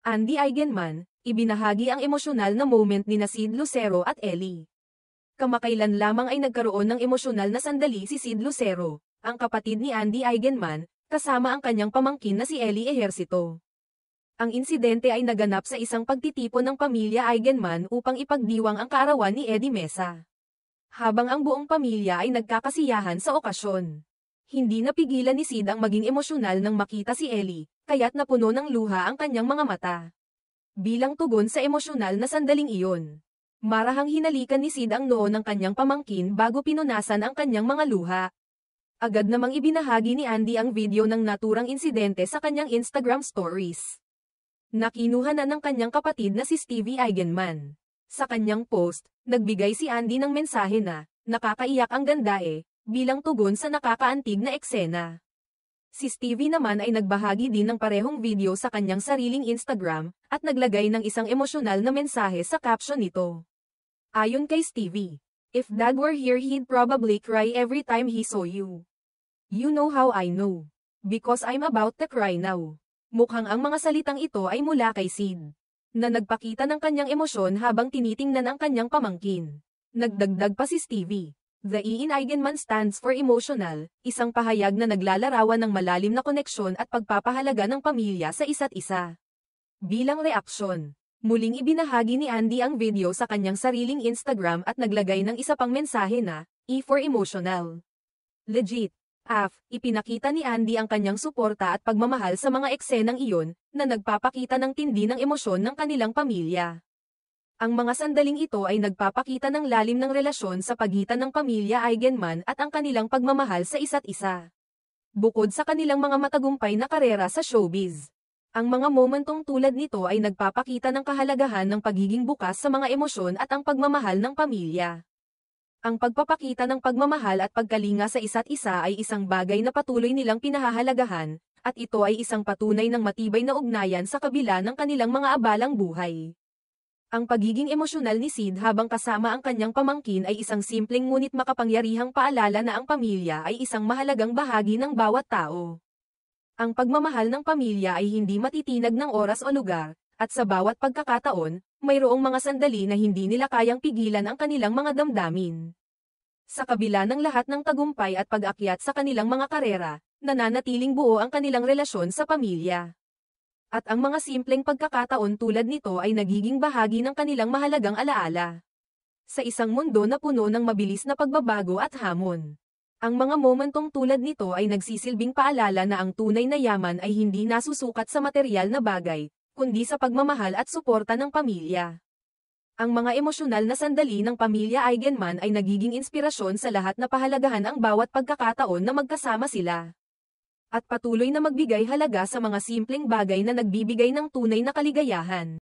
Andy Eigenman, ibinahagi ang emosyonal na moment ni Sid Lucero at Ellie. Kamakailan lamang ay nagkaroon ng emosyonal na sandali si Sid Lucero, ang kapatid ni Andy Eigenman, kasama ang kanyang pamangkin na si Ellie Ejercito. Ang insidente ay naganap sa isang pagtitipon ng pamilya Eigenman upang ipagdiwang ang kaarawan ni Eddie Mesa. Habang ang buong pamilya ay nagkakasiyahan sa okasyon. Hindi napigilan ni Sid ang maging emosyonal nang makita si Ellie, kaya't napuno ng luha ang kanyang mga mata. Bilang tugon sa emosyonal na sandaling iyon, marahang hinalikan ni Sid ang noo ng kanyang pamangkin bago pinunasan ang kanyang mga luha. Agad namang ibinahagi ni Andy ang video ng naturang insidente sa kanyang Instagram stories. Nakinuha na ng kanyang kapatid na si Stevie Eigenman. Sa kanyang post, nagbigay si Andy ng mensahe na, "Nakakaiyak ang ganda bilang tugon sa nakakaantig na eksena. Si Stevie naman ay nagbahagi din ng parehong video sa kanyang sariling Instagram, at naglagay ng isang emosyonal na mensahe sa caption nito. Ayon kay Stevie, "If Dad were here he'd probably cry every time he saw you. You know how I know. Because I'm about to cry now." Mukhang ang mga salitang ito ay mula kay Sid, na nagpakita ng kanyang emosyon habang tinitingnan ang kanyang pamangkin. Nagdagdag pa si Stevie. The Ian Eigenman stands for emotional, isang pahayag na naglalarawan ng malalim na koneksyon at pagpapahalaga ng pamilya sa isa't isa. Bilang reaksyon, muling ibinahagi ni Andy ang video sa kanyang sariling Instagram at naglagay ng isa pang mensahe na, E for emotional. Legit. Ipinakita ni Andy ang kanyang suporta at pagmamahal sa mga eksenang iyon, na nagpapakita ng tindi ng emosyon ng kanilang pamilya. Ang mga sandaling ito ay nagpapakita ng lalim ng relasyon sa pagitan ng pamilya Eigenman at ang kanilang pagmamahal sa isa't isa. Bukod sa kanilang mga matagumpay na karera sa showbiz, ang mga momentong tulad nito ay nagpapakita ng kahalagahan ng pagiging bukas sa mga emosyon at ang pagmamahal ng pamilya. Ang pagpapakita ng pagmamahal at pagkalinga sa isa't isa ay isang bagay na patuloy nilang pinahahalagahan, at ito ay isang patunay ng matibay na ugnayan sa kabila ng kanilang mga abalang buhay. Ang pagiging emosyonal ni Sid habang kasama ang kanyang pamangkin ay isang simpleng ngunit makapangyarihang paalala na ang pamilya ay isang mahalagang bahagi ng bawat tao. Ang pagmamahal ng pamilya ay hindi matitinag ng oras o lugar, at sa bawat pagkakataon, mayroong mga sandali na hindi nila kayang pigilan ang kanilang mga damdamin. Sa kabila ng lahat ng tagumpay at pag-akyat sa kanilang mga karera, nananatiling buo ang kanilang relasyon sa pamilya. At ang mga simpleng pagkakataon tulad nito ay nagiging bahagi ng kanilang mahalagang alaala. Sa isang mundo na puno ng mabilis na pagbabago at hamon, ang mga momentong tulad nito ay nagsisilbing paalala na ang tunay na yaman ay hindi nasusukat sa materyal na bagay, kundi sa pagmamahal at suporta ng pamilya. Ang mga emosyonal na sandali ng pamilya Eigenman ay nagiging inspirasyon sa lahat na pahalagahan ang bawat pagkakataon na magkasama sila. At patuloy na magbigay halaga sa mga simpleng bagay na nagbibigay ng tunay na kaligayahan.